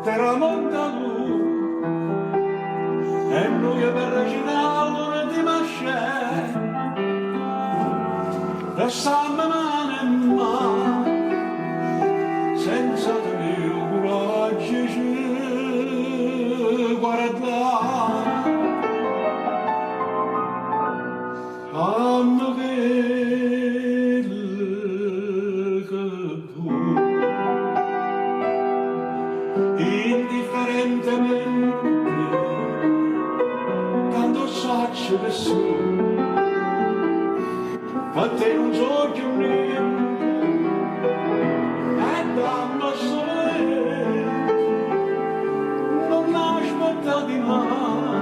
Tramonta lui e noi per recinare non ti masce restammo mano in mano senza mio coraggio ci guardare ammo che tu indifferentemente tanto saccio che su a te non so più niente e dammi sole non aspetta di mai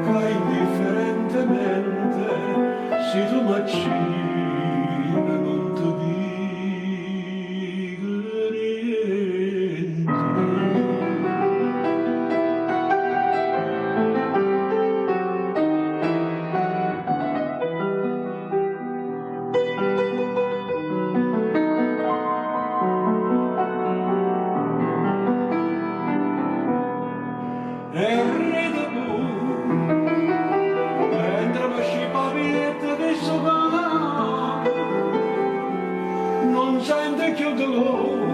che indifferentemente se tu m'accini non ti dico niente. E ride tu, mentre pesci pavietta che sopra, non sente più dolore,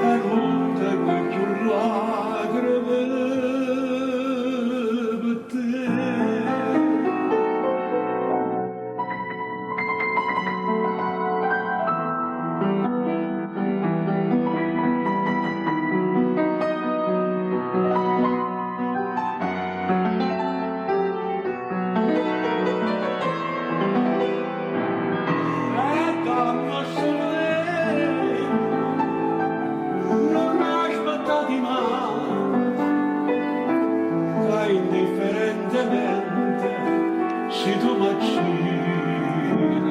e non te più lacrime per te. Indifferentemente se tu m'accini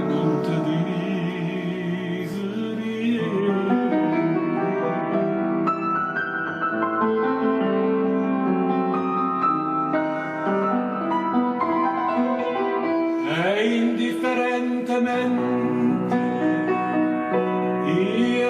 non ti dico niente. E indifferentemente io